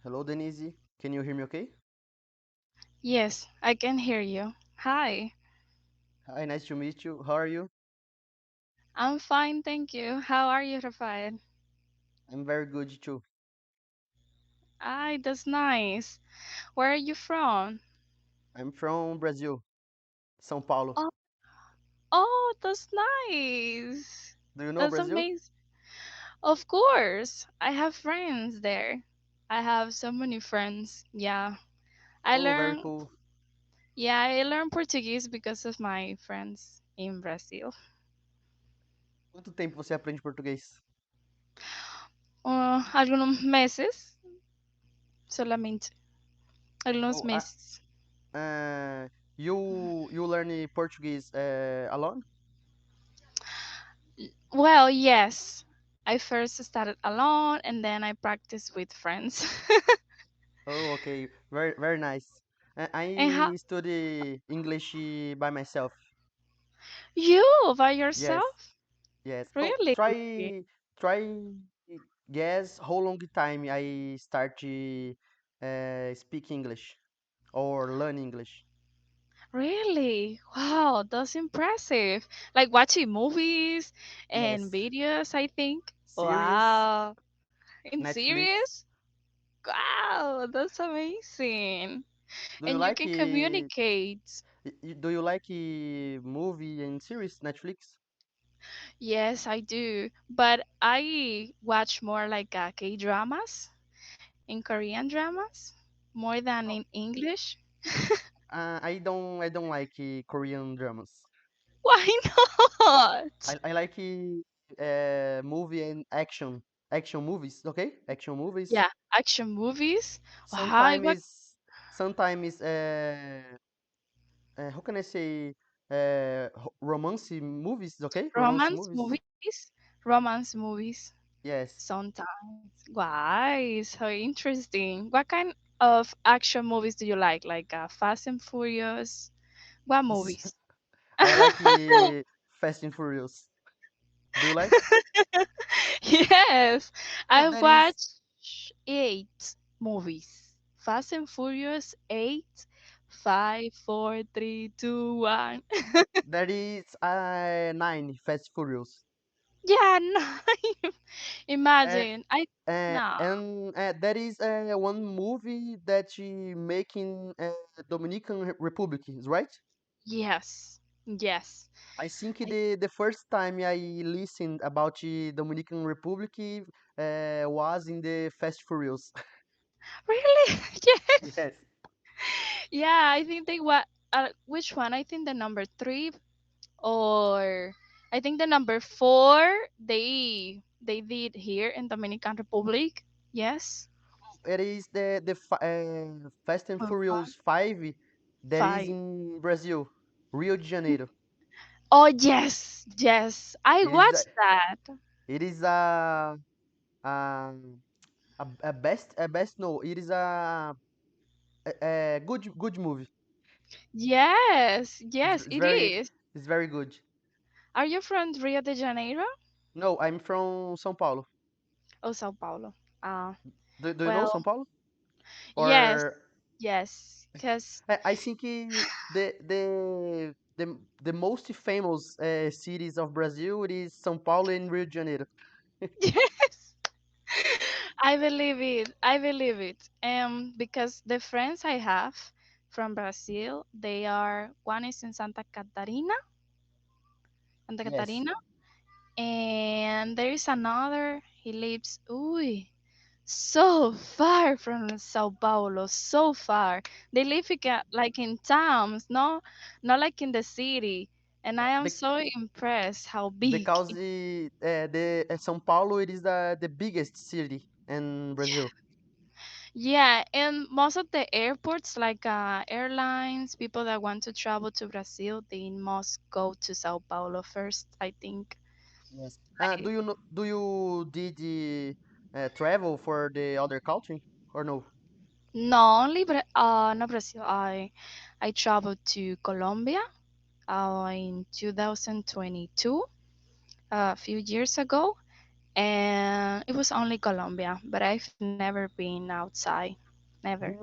Hello, Denise. Can you hear me okay? Yes, I can hear you. Hi, Hi, nice to meet you. How are you? I'm fine, thank you. How are you, Rafael? I'm very good too. That's nice. Where are you from? I'm from Brazil, São Paulo. Oh, oh, that's nice. Do you know That's Brazil? amazing. Of course, I have friends there. I have so many friends. I Oh, very learned, cool. I learned Portuguese because of my friends in Brazil. Quanto tempo você aprende português? Algunos meses, solamente. Algunos Oh, meses. you learn Portuguese alone? Well, yes. I first started alone and then I practiced with friends. Oh, okay. Very nice. And how I study English by myself. you by Yes, yourself? yes. Oh, Really? try guess how long time I start speak English or learn English. Really? Wow, that's impressive. Like watching movies and Yes, videos, I think. series, Wow. In Netflix. serious? Wow, that's amazing. Do you And you like can communicate. do you like movie and series Netflix? Yes, I do. But I watch more like K-dramas in Korean dramas more than Oh, in English. I don't like Korean dramas. Why not? I like movie and action movies. Okay, action movies. Yeah, action movies. Why? Sometimes What sometimes how can I say romance movies? Okay, romance romance movies. movies? Romance movies Yes. sometimes. Why? So interesting. What kind of action movies do you like? Like Fast and Furious? What movies? I like Fast and Furious. Do you like? Yes, Oh, I that is watched 8 movies. Fast and Furious 8, 5, 4, 3, 2, 1. nine Fast Furious. Yeah, nine. Uh, Imagine. I no. and there is one movie that she making Dominican Republic, is right? Yes. Yes. I think I, the first time I listened about the Dominican Republic was in the Fast Furious. really? Yes. Yes. Yeah, I think they what which one? I think the number 3 or I think the number 4 they did here in Dominican Republic. Yes. It is the Fast and Or Furious 5 that is 5. in Brazil, Rio de Janeiro. Oh yes, yes. I It is watched that. it is um, a best no, it is a good movie. Yes, yes, It's it very is. it's very good. Are you from Rio de Janeiro? No, I'm from São Paulo. Oh, Sao Paulo. Ah, Do you know well, São Paulo? yes, Or yes, cause I think the most famous cities of Brazil it is São Paulo and Rio de Janeiro. yes, I believe it. I believe it. Because the friends I have from Brazil, they are one is in Santa Yes. Catarina, and there is another. He lives, ooh, so far from Sao Paulo, so far. They live like in towns, no, not like in the city. And I am Be so impressed how big. because the São Paulo it is the biggest city in Brazil. Yeah, and most of the airports, like airlines, people that want to travel to Brazil, they must go to Sao Paulo first, I think. Yes. I, Do you did travel for the other country or no? no, only not Brazil. I traveled to Colombia in 2022, a few years ago, and it was only Colombia, but I've never been outside. Never.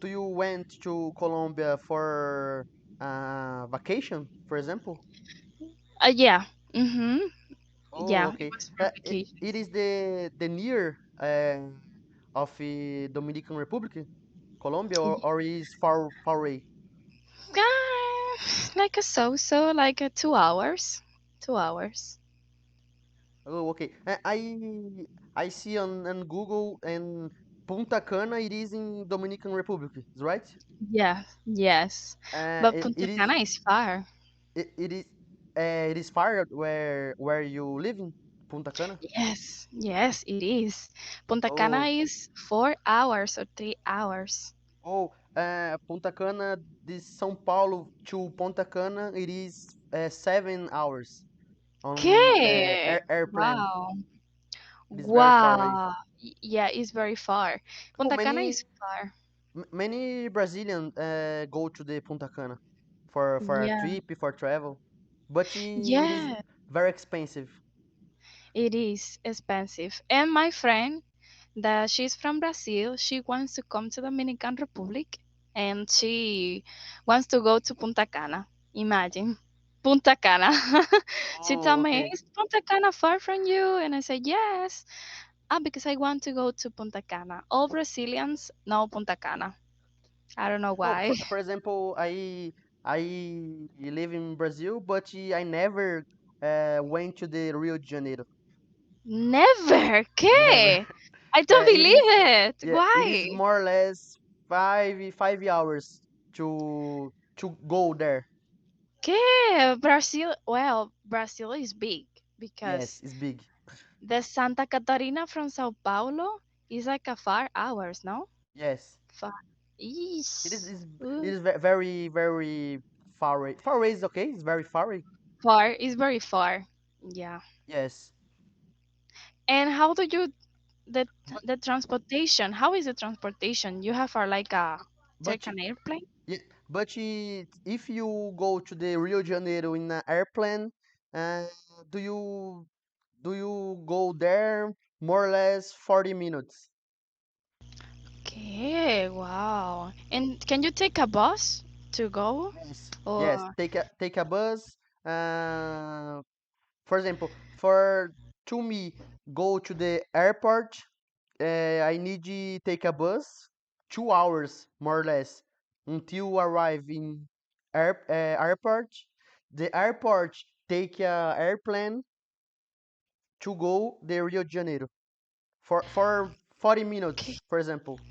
Do you went to Colombia for vacation, for example? Yeah. Mhm. Oh, Yeah, it okay. was for It vacations. is the near of the Dominican Republic, Colombia, or is far away? Like a so, like a 2 hours. 2 hours. Oh, okay. I see on Google and Punta Cana. It is in Dominican Republic, is right? Yeah, yes. But It, Punta it is Cana is far. it is it is far where you live in Punta Cana. Yes, yes, it is. Punta Cana Oh, is 4 hours or 3 hours. oh, Punta Cana, this São Paulo to Punta Cana, it is 7 hours on Okay. airplane. Wow. It is very far away. Wow. Yeah, it's very far. Oh, Punta Cana is far. many Brazilians go to the Punta Cana for a Yeah. trip, for travel, but it is Yeah, very expensive. it is expensive. And my friend, that she's from Brazil, she wants to come to Dominican Republic and she wants to go to Punta Cana. Imagine. Punta Cana. She Oh, told me, okay. is Punta Cana far from you? And I said, yes. Ah, because I want to go to Punta Cana. All Brazilians know Punta Cana. I don't know Oh, why. for example, I live in Brazil, but I never went to the Rio de Janeiro. Never. Never. Okay. I don't It is believe it. yeah, it is Why? more or less five hours to go there. Okay. Brazil. Well, Brazil is big Yes, because it's big. the Santa Catarina from Sao Paulo is like a 5 hours, no? Yes, Far. it is. Eesh. It Ooh. is very far away. Far away is okay. It's very far away. Far is very far. Yeah. Yes, And how do you the but the transportation? How is the transportation? You have like a but take an airplane? yeah, but if you go to the Rio de Janeiro in an airplane, uh, do you go there more or less 40 minutes? Okay. Wow. And can you take a bus to go? Yes, yes. Or Take a bus. Uh, for example, for to me go to the airport, I need to take a bus, 2 hours more or less until arrive in airport. The airport take a airplane to go the Rio de Janeiro for 40 okay. minutes, for example.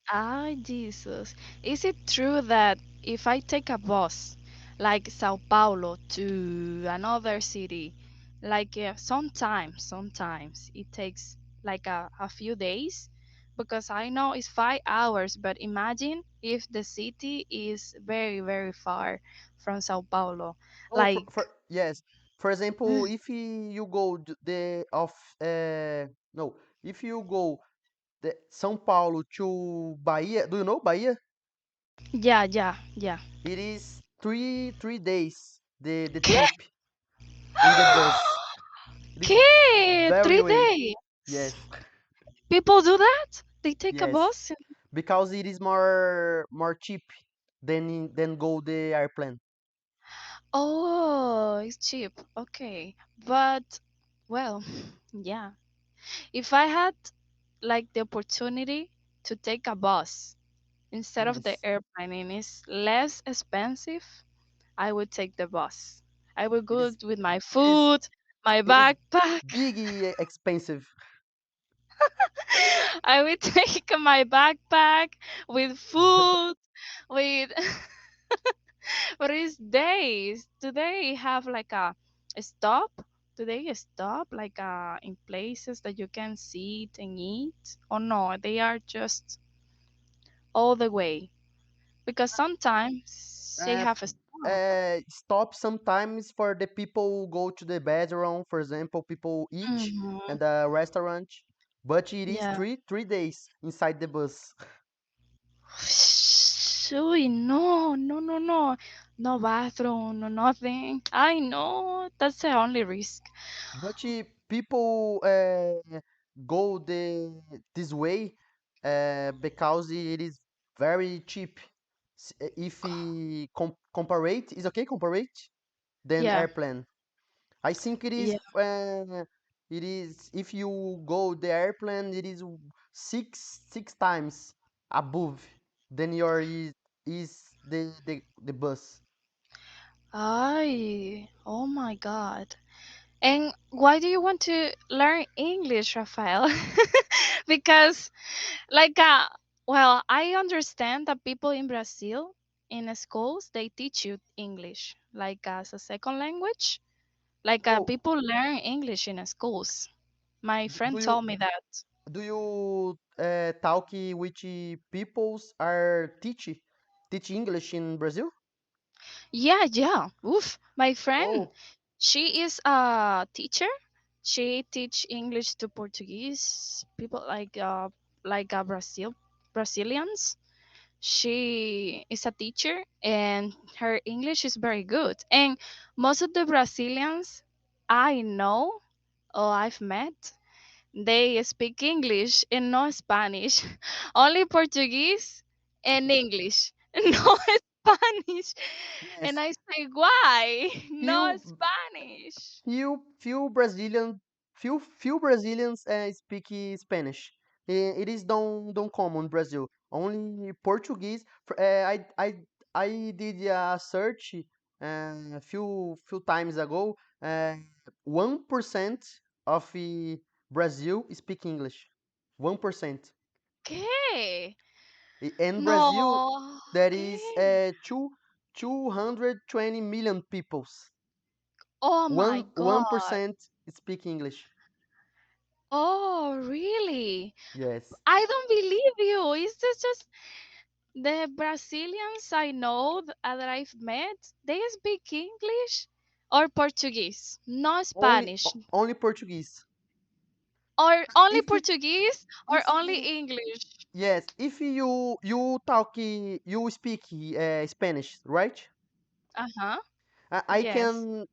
Ah, Jesus. Is it true that if I take a bus, like Sao Paulo to another city, like sometimes it takes like a few days? Because I know it's 5 hours, but imagine if the city is very, very far from Sao Paulo. Oh, Like, yes. For example, if you go the of no, if you go the São Paulo to Bahia, do you know Bahia? yeah, yeah, yeah. It is three days the ¿Qué? trip in the bus. It is ¿Qué? very Three way. days? Yes, People do that? They take a yes. bus? Because it is more cheap than go the airplane. Oh, it's cheap. Okay. But, well, yeah. If I had like the opportunity to take a bus instead of the Yes. airplane and it's less expensive, I would take the bus. I would It go is with my it is food, my it is backpack. big expensive. I would take my backpack with food, with but it's days. Do they have like a stop? Do they stop like in places that you can sit and eat? Or no, they are just all the way. Because sometimes they Uh, have a stop. stop sometimes for the people who go to the bathroom, for example, people eat Hmm. and the restaurant. But it is Yeah. three days inside the bus. Uy, no, no, no, no. No bathroom, no nothing. I know. That's the only risk. But people go this way because it is very cheap. If we comparate, is okay comparate then Yeah, airplane. I think yeah. it is if you go the airplane, it is six times above than your is the bus. Ay, oh my God. And why do you want to learn English, Rafael? Because, like, well, I understand that people in Brazil, in schools, they teach you English, like as a second language. Like, Oh, people learn English in schools. My do friend you told me that. talk which peoples are teach English in Brazil? Yeah, yeah. Oof. My friend, Oh, she is a teacher. She teach English to Portuguese people like Brazilians. She is a teacher and her English is very good. And most of the Brazilians I know or I've met, they speak English and no Spanish. Only Portuguese and English. No Spanish. And yes. I say, why? No Few Spanish. few Brazilians speak Spanish. It is don't common in Brazil. Only Portuguese. I did a search few times ago. 1% of Brazil speak English. 1%. ¿Qué? In Brazil, No. there is ¿Qué? 220 million peoples. Oh my One God. percent speak English. Oh, really? Yes. I don't believe you. Is this just the Brazilians I know that I've met? They speak English or Portuguese, no Spanish, Only Portuguese. or only If Portuguese or if only English. yes, if you talk you speak Spanish, right? Uh huh. I Yes. can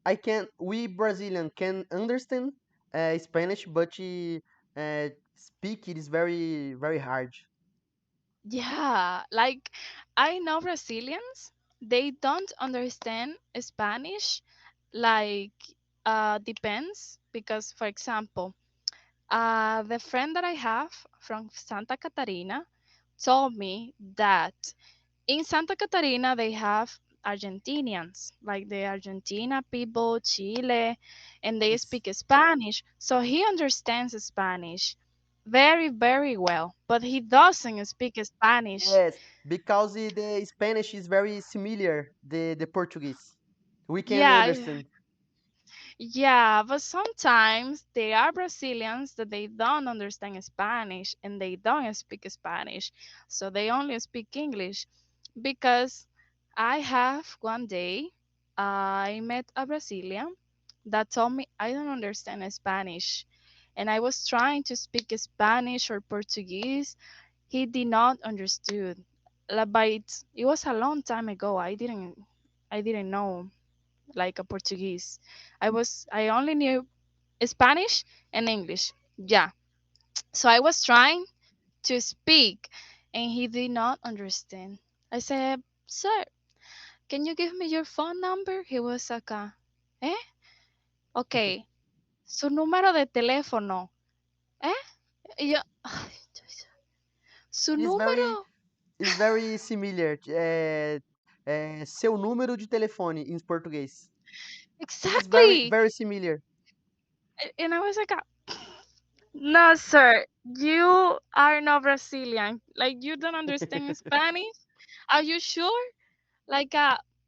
we Brazilian can understand Spanish, but speak it is very hard. Yeah. Like I know Brazilians, they don't understand Spanish. Like depends because, for example, the friend that I have from Santa Catarina told me that in Santa Catarina they have Argentinians, like the Argentina people, Chile, and they Yes. speak Spanish. So he understands Spanish very, very well, but he doesn't speak Spanish. Yes, because the Spanish is very similar the Portuguese. We can Yeah, understand. yeah, but sometimes there are Brazilians that they don't understand Spanish and they don't speak Spanish, so they only speak English. Because I have one day, I met a Brazilian that told me I don't understand Spanish, and I was trying to speak Spanish or Portuguese. He did not understood. But it was a long time ago. I didn't know like a Portuguese. I only knew Spanish and English. Yeah. So I was trying to speak and he did not understand. I said, "Sir, can you give me your phone number?" He was like, "Eh? Okay. Su número de teléfono. ¿Eh?" Y yo, "Ay, Dios. Su It número." is very similar. Seu número de telefone em português. It is Exactly. very similar. And I was like, "No, sir. You are not Brazilian. Like, you don't understand Spanish. Are you sure?" Like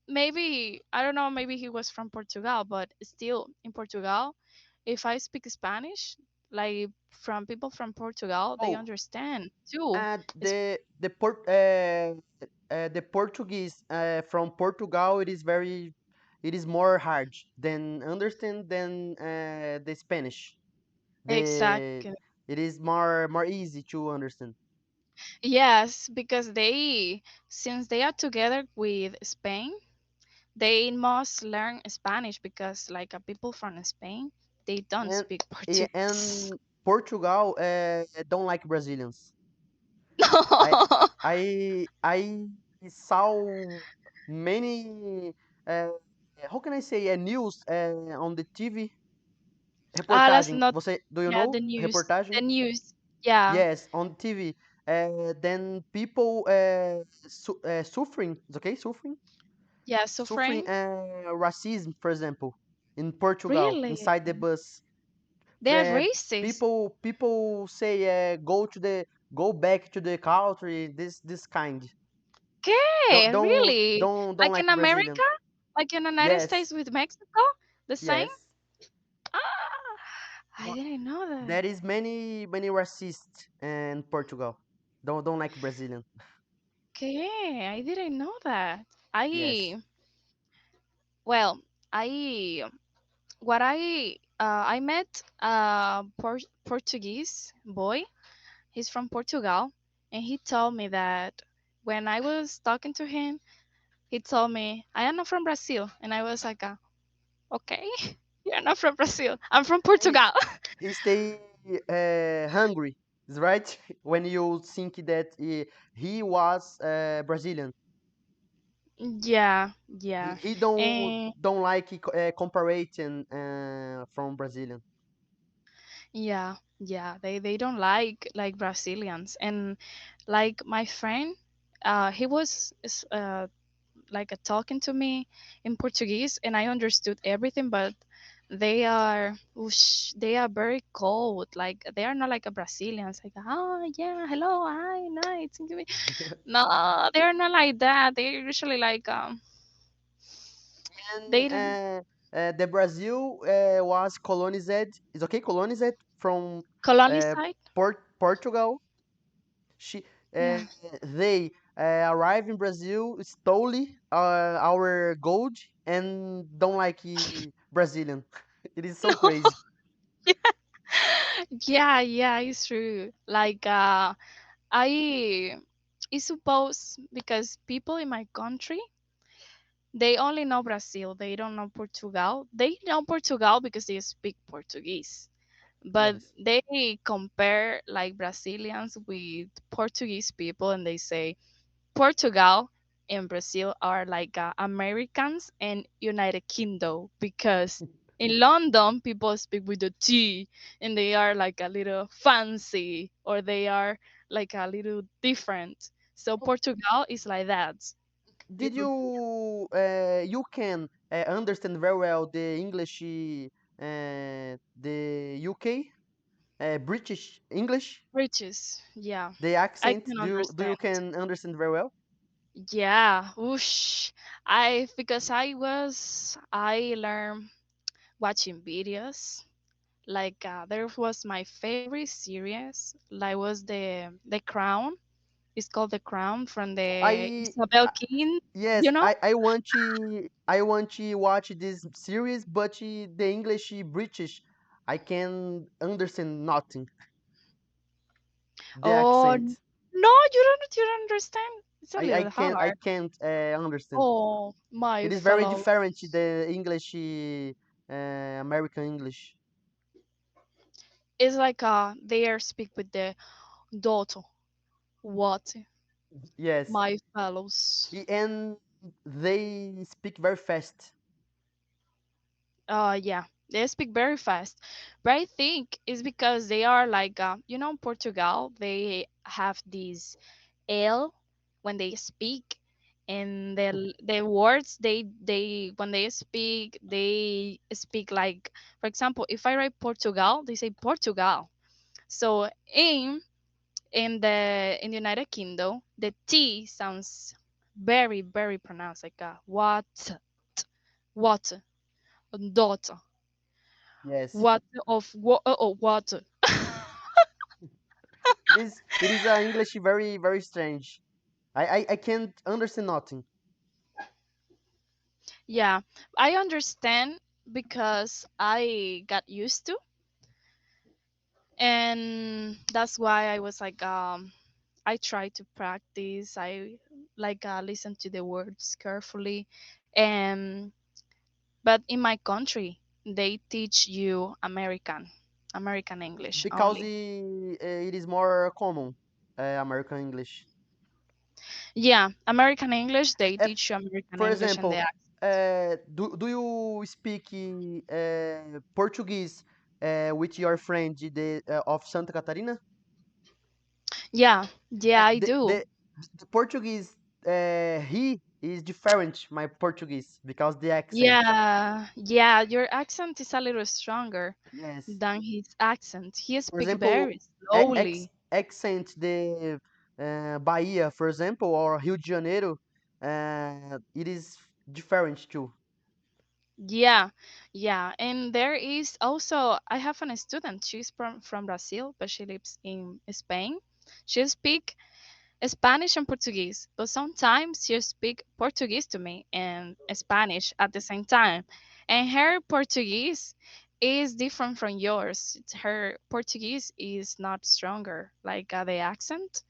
maybe I don't know, maybe he was from Portugal, but still in Portugal, if I speak Spanish, like from people from Portugal, they Oh, understand too. It's the Portuguese from Portugal it is more hard than understand than the Spanish. The exactly. it is more easy to understand. Yes, because they since they are together with Spain, they must learn Spanish because like people from Spain, they don't And speak and Portuguese. Portugal don't like Brazilians. I I saw many how can I say news on the TV Ah, that's reportagem. not. Você do you Yeah, know the news. The reportagem? news. Yeah, Yes, on TV. Then people suffering, it's okay, yeah. suffering Suffering. racism, for example, in Portugal Really, inside the bus. they are Uh, racist. people say go back to the country. This kind don't Okay, don't really? don't don't Like like in Brazilian. America? Like in the United Yes, States with Mexico? The same? yes. Ah, I Wha- didn't know that. There is many racists in Portugal. Don't like Brazilian. Okay, I didn't know that. Yes. I well, I what I met a Portuguese boy. He's from Portugal, and he told me that when I was talking to him, he told me I am not from Brazil, and I was like, okay, you're not from Brazil. I'm from He, Portugal. he stay hungry, is right? When you think that he was Brazilian, Yeah, yeah, he and don't like comparing from Brazilian. yeah, yeah. They don't like Brazilians, and like my friend, he was like talking to me in Portuguese, and I understood everything, but they are whoosh, they are very cold. Like they are not like a Brazilians. Like yeah, hello, hi, nice. To me. No, they are not like that. They're usually like And they don't the Brazil was colonized. Is okay, colonized from uh, colonize. Portugal. She Yeah. they arrive in Brazil, stole our gold, and don't like Brazilian. It is so crazy. Yeah, yeah, it's true. Like I suppose because people in my country they only know Brazil, they don't know Portugal. They know Portugal because they speak Portuguese. But Yes. they compare like Brazilians with Portuguese people and they say Portugal and Brazil are like Americans and United Kingdom because in London people speak with the T and they are like a little fancy or they are like a little different. So Portugal is like that. Did you can understand very well the English, the UK, British English, Riches, yeah, the I accent? can Do you understand. can understand very well? Yeah, whoosh. I because I learned watching videos. Like there was my favorite series. Like was the Crown. It's called the Crown from the I Isabel King. Yes, You know? I want to watch this series, but the English British, I can understand nothing. The Oh accent, no, you don't understand. It's a little I hard. can't understand. Oh my It is very fellow. different the English, American English. It's like they are speak with the daughter. What Yes, my fellows. and they speak very fast. Yeah, they speak very fast, but I think it's because they are like Portugal. They have this L when they speak, and the words they when they speak like, for example, if I write Portugal, they say Portugal. So in the United Kingdom, the T sounds very pronounced like what daughter. Yes, What of water? it is English very strange. I can't understand nothing. Yeah, I understand because I got used to, and that's why I was like, I try to practice. I like listen to the words carefully, and but in my country they teach you American. American English because only. it is more common, American English. Yeah, American English, they Uh, teach you American for English and example, they do you speak Portuguese with your friend of Santa Catarina? yeah, yeah, Uh, I the, do. the, the Portuguese, he is different, my Portuguese, because the accent. Yeah, yeah, your accent is a little stronger Yes. than his accent. He For speak example, very slowly. accent de Bahia, for example, or Rio de Janeiro, it is different too. Yeah, yeah, and there is also I have a student. She's from Brazil, but she lives in Spain. She speak Spanish and Portuguese, but sometimes she speak Portuguese to me and Spanish at the same time. And her Portuguese is different from yours. Her Portuguese is not stronger, like the accent.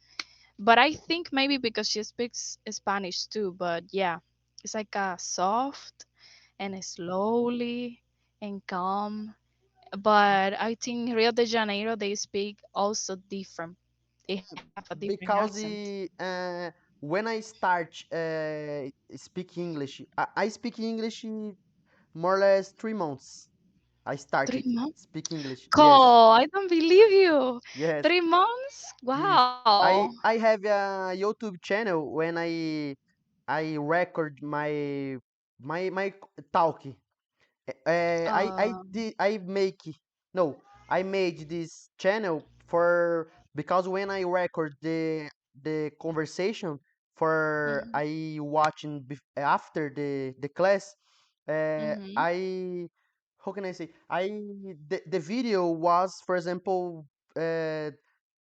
But I think maybe because she speaks Spanish too. But yeah, it's like a soft and slowly and calm. But I think Rio de Janeiro they speak also different. They have a different Because accent. when I start speak English, I speak English more or less 3 months. I Three started months? speak English. Yes, Cole, I don't believe you. yes, 3 months? yes. Wow. I have a YouTube channel when I record my talk. Um, I make no I made this channel for because when I record the conversation for mhm, I watching after the class, mhm. I how can I say the video was, for example, uh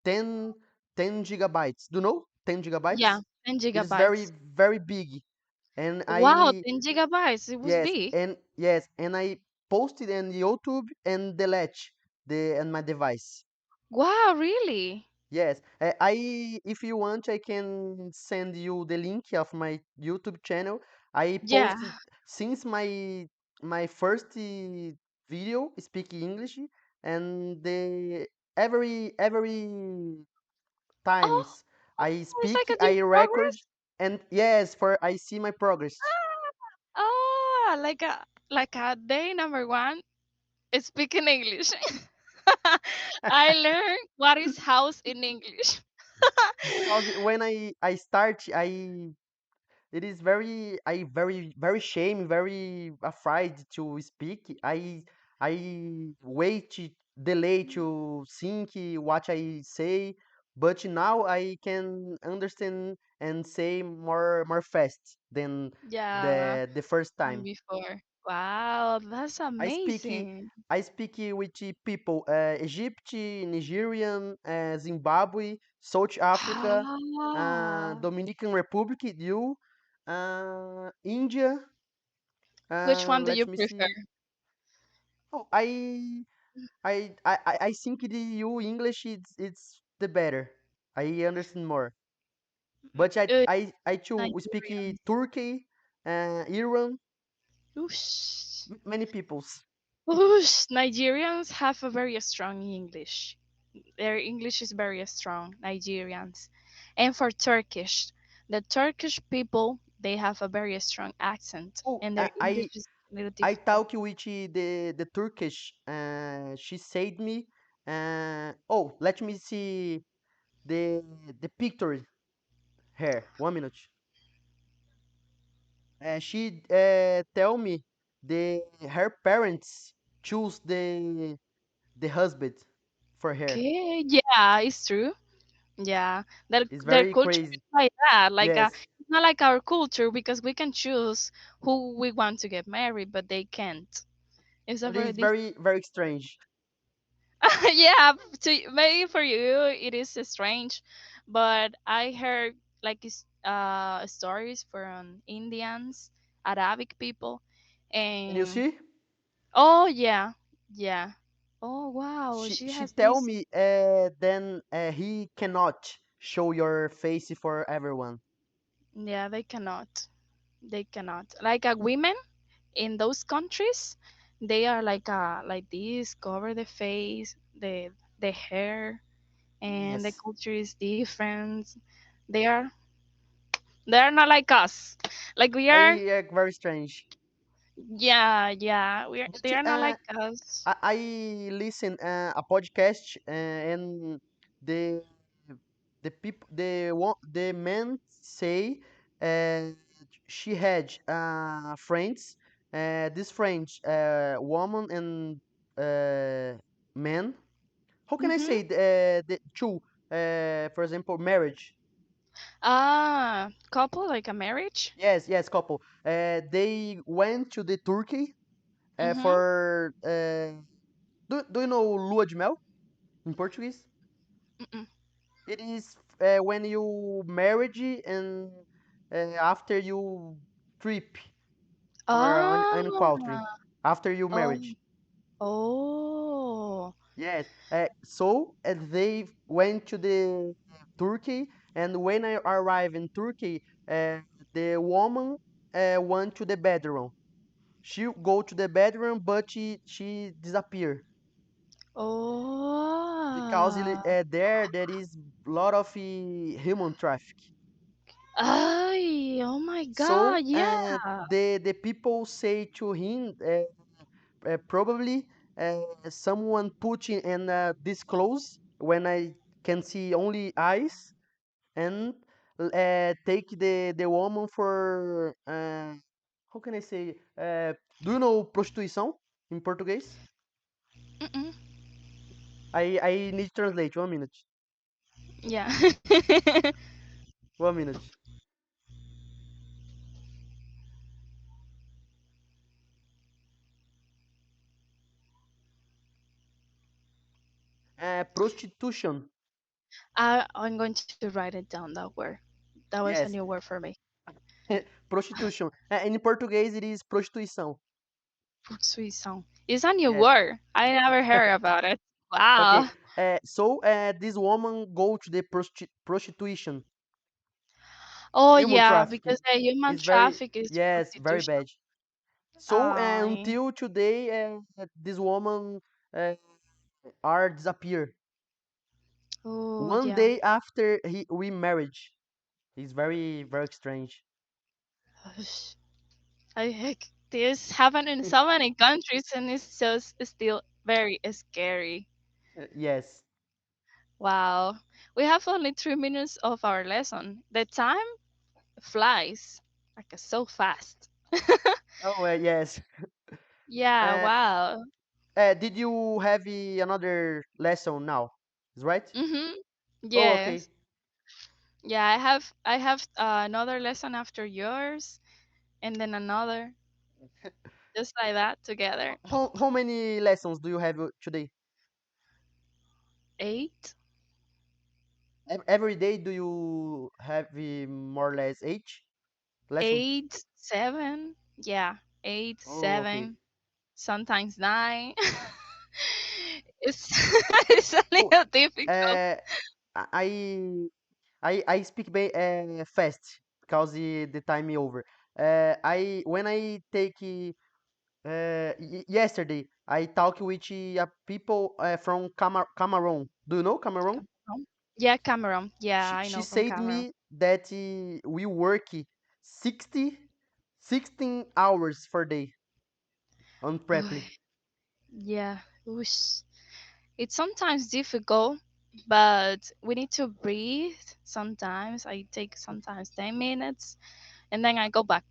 10 10 gigabytes. Do you know 10 Yeah, gigabytes? 10 It is very gigabytes. very big, and Wow, 10 gigabytes. It was big. and I posted in YouTube and delete the and my device. Wow, really? Yes, I if you want, I can send you the link of my YouTube channel. I Yeah. posted since my first video speaking English, and the every Oh, times oh, I it's like speak, a I record, progress. and yes, for I see my progress. Oh, like a day number one is speaking English. I learned what is house in English. Because when I start, it is very I very shame, very afraid to speak. I wait delay to think what I say, but now I can understand and say more fast than Yeah, the first than time. before. Wow, that's I speak amazing. I speak with people Egypt, Nigerian, Zimbabwe, South Africa, Ah, Dominican Republic, you, India. which one do Let you me prefer? see. Oh, I think the you English it's the better. I understand more. But Uh, I too speak Nigerians. Turkey, Iran, Oosh. many peoples. Oosh. Nigerians have a very strong English. Their English is very strong, Nigerians. And for Turkish, the Turkish people, they have a very strong accent, Oh, and their English is a little I difficult. talk with the Turkish. She said me. Oh, let me see the picture here. 1 minute. She tell me the her parents choose the husband for her. Okay, yeah, it's true. Yeah, It's their very culture crazy. is like that. Like, Yes, it's not like our culture because we can choose who we want to get married, but they can't. It's a but very it's different. very strange. Yeah, to maybe for you it is strange, but I heard like stories from Indians, Arabic people, And you and see, oh yeah, yeah. Oh wow, she she she has tell this. me then he cannot show your face for everyone. Yeah, they cannot. They cannot. Like women in those countries, they are like this, cover the face. the the hair, and the Yes. culture is different. They are they are not like us. Like we are. I very strange. Yeah, yeah. But They are not like us. I listen a podcast and the the men say she had friends. This friends woman and man. How can I Mhm. say the two? For example, marriage. Ah, couple like a marriage. Yes, yes, couple. They went to the Turkey Mhm. for do you know lua de mel in Portuguese? Mm-mm. It is when you marriage and after you trip for an country Ah. after you Oh. marriage. Oh. Yes. So they went to the Turkey, and when I arrived in Turkey, the woman went to the bedroom. She go to the bedroom, but she disappear because Oh. there is lot of human traffic. Ay, oh my So God, yeah. the people say to him probably someone putting in this clothes when I can see only eyes and take the woman for how can I say do you know prostituição in Portuguese? Mm-mm. I need to translate 1 minute. Yeah. 1 minute. Prostitution. I'm going to write it down, that word. That was a new Yes. word for me. Prostitution. In Português it is prostituição. Prostituição. It's a new Yes. word. I never heard about it. Okay. Wow. So this woman go to the prostitution, Oh human yeah, trafficking. because the human Is very traffic is yes, very prostitution. bad. So Ay. until today, this woman uh, are disappear. Oh One yeah. day after we marriage. It's very strange. Ush. I heck, this happen in so many countries, and it's just still very scary. Yes. Wow. We have only 3 minutes of our lesson. The time flies like so fast. Oh yes. Yeah, Uh, wow. did you have another lesson now? Is right? Mhm. Oh, okay. Yes. Yeah, I have another lesson after yours, and then another, just like that together. How many lessons do you have today? 8, Every day do you have more or less each lesson? 8, 7. Yeah, 8, Oh, okay. 7. Sometimes 9. It's it's a Oh, little difficult. uh, I I speak fast because the time is over. I when I take yesterday I talk with people from Cameroon. Do you know Cameroon? Cameroon? Yeah, Cameroon. Yeah, I She know from said Cameroon. me that we work 16 hours per day on Uy, Preply. yeah. Oosh. It's sometimes difficult, but we need to breathe. Sometimes I take sometimes 10 minutes, and then I go back.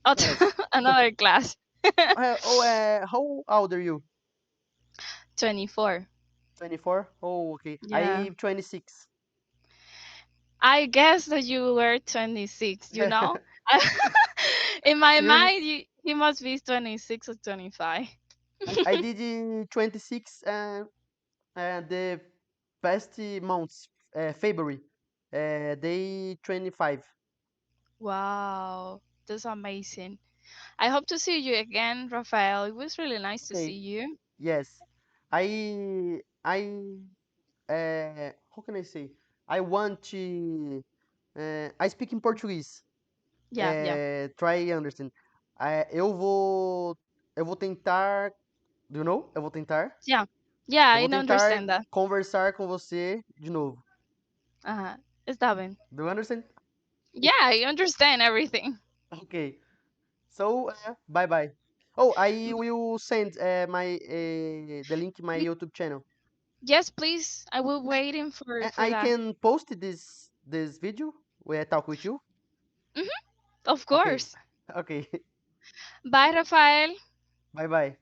Oh, Yes. another class. How old are you? 24. 24? Oh, okay. Yeah. I 26. I guess that you were 26, you know? In my Really? mind, he must be 26 or 25. I did 26 the past months, February. They 25. Wow, that's amazing. I hope to see you again, Rafael. It was really nice to see Okay. you. Yes. I how can I say? I want to I speak in Português. Yeah, yeah. Try understand. Eu vou tentar, do you know? Eu vou tentar Yeah. Yeah, Eu I vou don't tentar understand that. conversar com você de novo. Uh-huh. Está bien. Do you understand? Yeah, I understand everything. Okay. So, bye bye. Oh, I will send my the link my Y- YouTube channel. Yes, please. I will A- waiting for I that. can post this video where I talk with you. Hmm. Of Okay. course. Okay. Bye, Rafael. Bye bye.